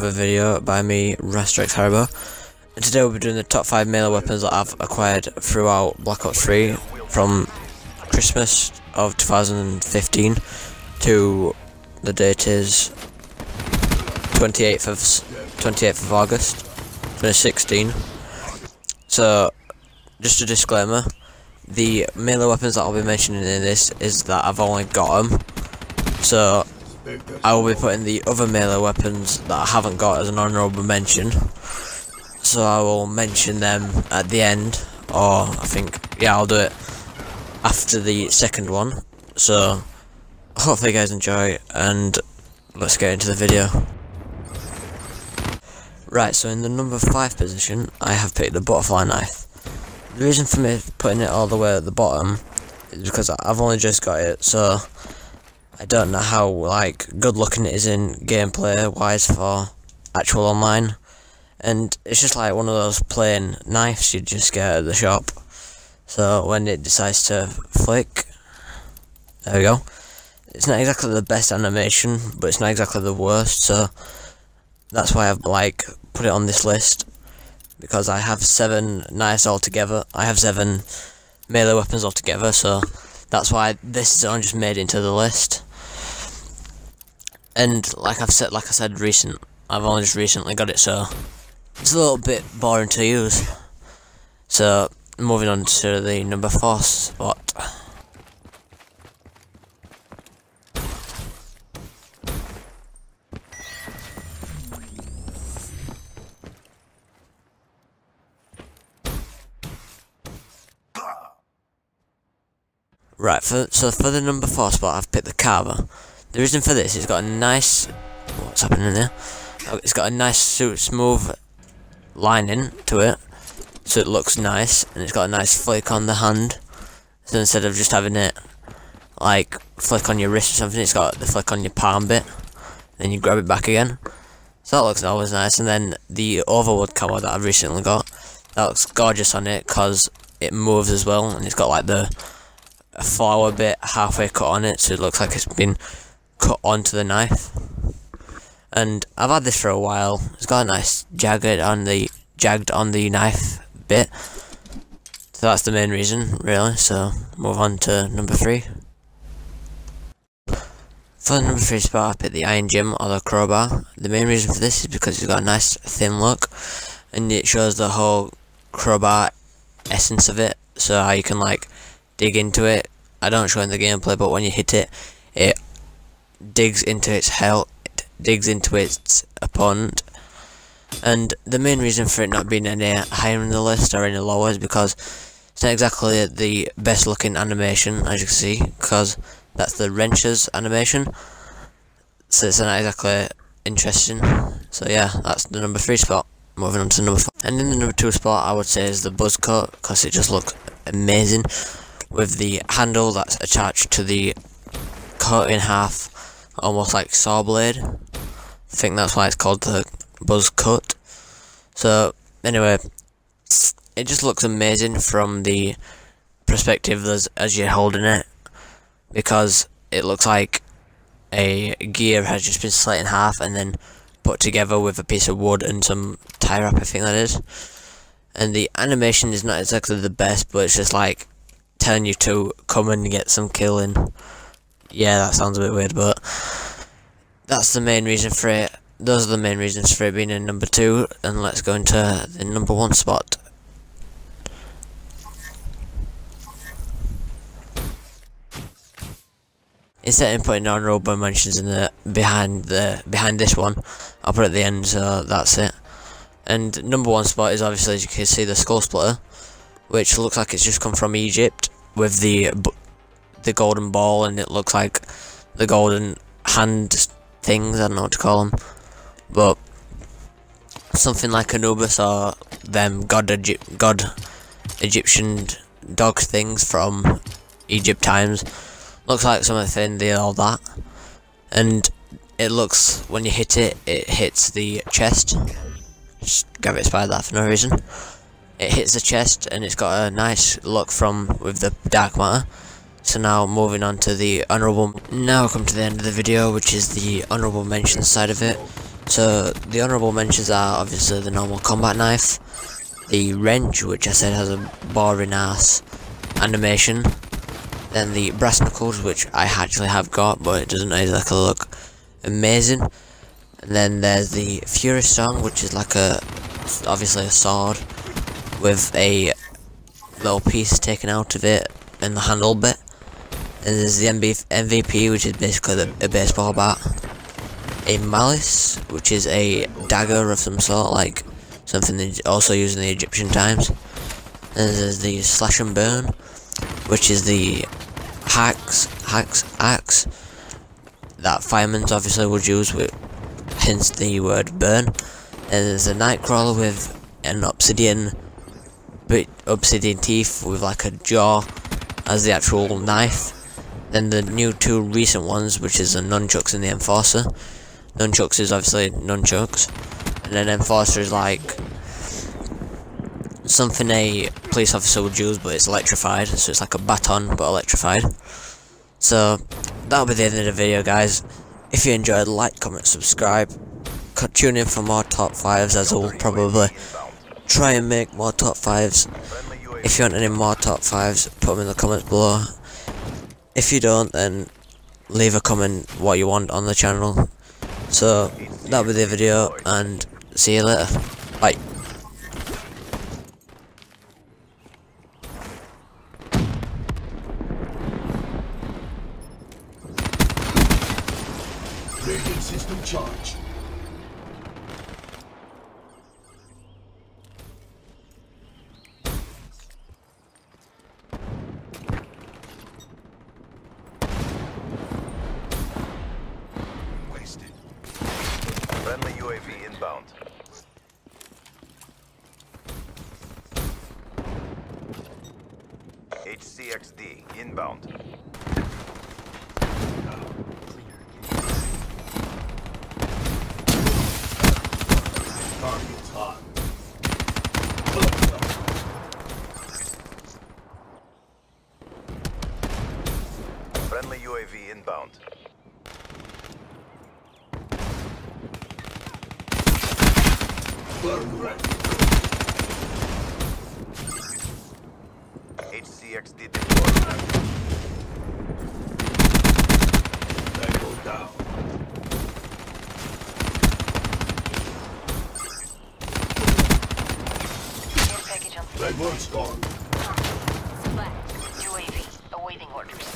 another video by me, Rastrix Haribo, and today we'll be doing the top 5 melee weapons that I've acquired throughout Black Ops 3 from Christmas of 2015 to the date is 28th of August 2016. So, just a disclaimer, the melee weapons that I'll be mentioning in this is that I've only got them, so I will be putting the other melee weapons that I haven't got as an honourable mention. So I will mention them at the end, or I think, yeah, I'll do it after the second one. So hopefully you guys enjoy, and let's get into the video. Right, so in the number 5 position, I have picked the butterfly knife. The reason for me putting it all the way at the bottom is because I've only just got it, so I don't know how good looking it is in gameplay wise for actual online, and it's just like one of those plain knives you just get at the shop. So when it decides to flick, there we go. It's not exactly the best animation, but it's not exactly the worst, so that's why I've put it on this list, because I have 7 knives altogether. I have 7 melee weapons altogether, so that's why this is only just made into the list. And like I said, I've only just recently got it, so it's a little bit boring to use. So moving on to the number 4 spot. Right, so for the number 4 spot, I've picked the Carver. The reason for this, it's got a nice, what's happening there? It's got a nice smooth lining to it, so it looks nice, and it's got a nice flick on the hand. So instead of just having it flick on your wrist or something, it's got the flick on your palm bit, then you grab it back again. So that looks always nice. And then the Overwood camo that I've recently got, that looks gorgeous on it because it moves as well, and it's got a flower bit halfway cut on it, so it looks like it's been cut onto the knife. And I've had this for a while. It's got a nice jagged on the knife bit, so that's the main reason really. So move on to number 3. For the number 3 spot, I picked the Iron Gym or the crowbar. The main reason for this is because it's got a nice thin look, and it shows the whole crowbar essence of it, so how you can dig into it. I don't show in the gameplay, but when you hit it, it digs into its health, it digs into its opponent. And the main reason for it not being any higher in the list or any lower is because it's not exactly the best looking animation, as you can see, because that's the wrenches animation, so it's not exactly interesting. So yeah, that's the number 3 spot. Moving on to number 4. And in the number 2 spot, I would say is the buzz cut, because it just looks amazing with the handle that's attached to the cut in half, almost like saw blade. I think that's why it's called the buzz cut. So anyway, it just looks amazing from the perspective as you're holding it, because it looks like a gear has just been slit in half and then put together with a piece of wood and some tie wrap, I think that is. And the animation is not exactly the best, but it's just telling you to come and get some killing. Yeah, that sounds a bit weird, but that's the main reason for it. Those are the main reasons for it being in number 2, and let's go into the number 1 spot. Instead of putting honourable mentions in behind this one, I'll put it at the end, so that's it. And number 1 spot is obviously, as you can see, the Skull Splitter, which looks like it's just come from Egypt with the golden ball, and it looks like the golden hand things, I don't know what to call them, but something like Anubis or them god Egyptian dog things from Egypt times. Looks like something they all that, and it looks, when you hit it, it hits the chest. Just grab it by that for no reason. It hits the chest, and it's got a nice look with the dark matter. So now moving on to the honourable. Now come to the end of the video, which is the honourable mention side of it. So the honourable mentions are obviously the normal combat knife, the wrench, which I said has a boring ass animation, then the brass knuckles, which I actually have got, but it doesn't exactly look amazing. And then there's the Fury Song, which is like obviously a sword with a little piece taken out of it and the handle bit. And there's the MVP, which is basically a baseball bat. A Malice, which is a dagger of some sort, like something they also used in the Egyptian times. And there's the Slash and Burn, which is the axe that firemen obviously would use, with hence the word burn. And there's a Nightcrawler with an obsidian teeth with like a jaw as the actual knife. Then the new two recent ones, which is the Nunchucks and the Enforcer. Nunchucks is obviously nunchucks, and then Enforcer is like something a police officer would use, but it's electrified, so it's like a baton but electrified. So that'll be the end of the video, guys. If you enjoyed, like, comment, subscribe. Tune in for more top 5s, as I will probably try and make more top 5s. If you want any more top 5s, put them in the comments below. If you don't, then leave a comment what you want on the channel. So that'll be the video, and see you later. Bye. Radiant system charged. Wasted. Friendly UAV inbound. HCXD inbound. Target's hot. Friendly UAV inbound. Burn red. HCXD deployed. Tango down. Red one's gone. UAV awaiting orders.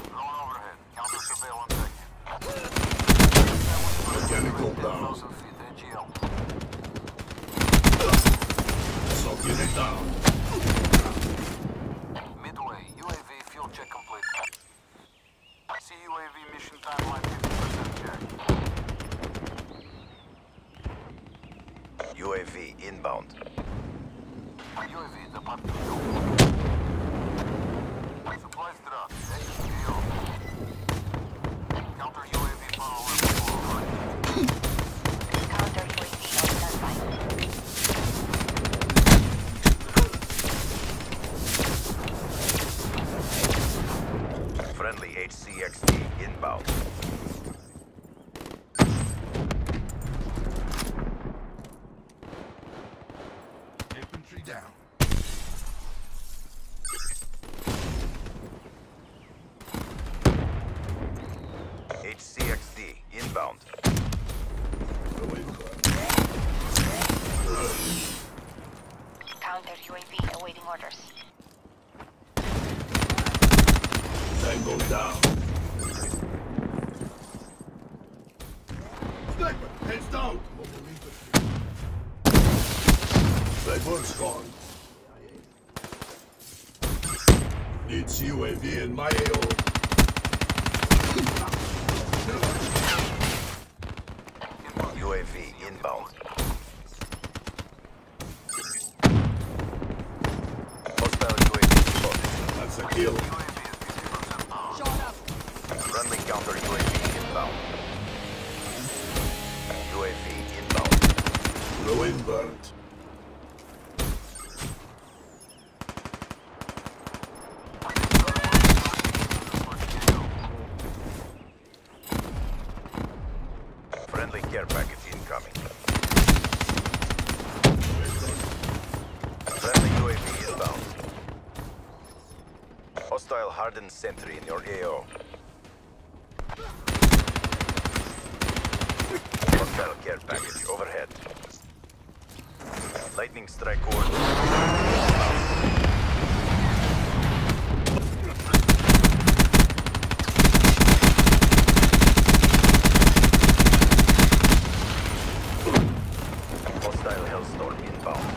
Drone overhead. Counter surveillance. Mechanical down. So get it down. Midway. UAV fuel check complete. See UAV mission timeline 50% check. UAV inbound. UAV departing. Supplies drop. HDO. Counter UAV power level. Counter UAV on standby. Friendly HCXD inbound. Infantry down. HCXD inbound. Counter UAV awaiting orders. Tango down. Sniper, heads down. Red one's gone. Needs UAV in my AO. UAV inbound. Hostile UAV spotted. That's a kill. Friendly counter UAV inbound. UAV inbound. Ruin burnt. Hostile hardened sentry in your AO. Hostile care package overhead. Lightning strike coordinates. Hostile Hellstorm inbound.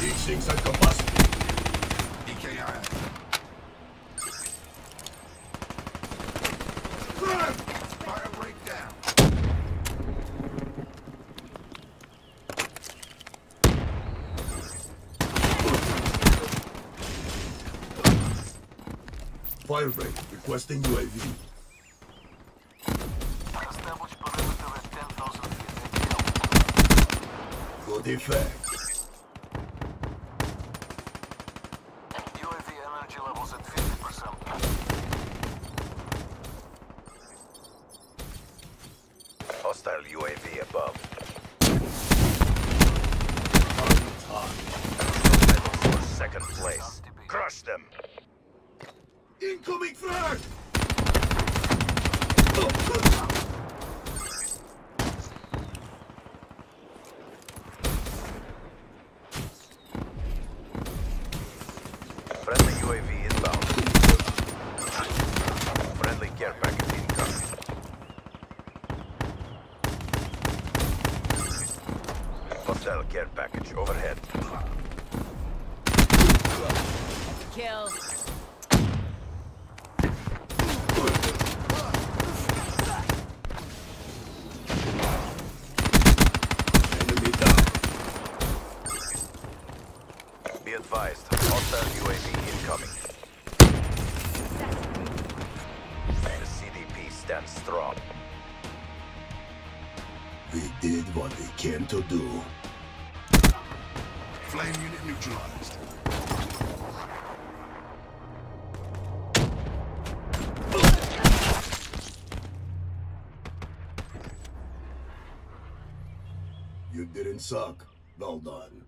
These things are combustible. EKI. Fire breakdown. Firebreak requesting UAV. Establish perimeter at 10,000 feet. Good effect. UAV energy levels at 50%. Hostile UAV above. Medals for second place. Crush them. Incoming frag! Friendly UAV inbound. Friendly care package incoming. Hostile care package overhead. Kill. Enemy down. Be advised, hostile UAV incoming. The CDP stands strong. We did what we came to do. Flame unit neutralized. You didn't suck. Well done.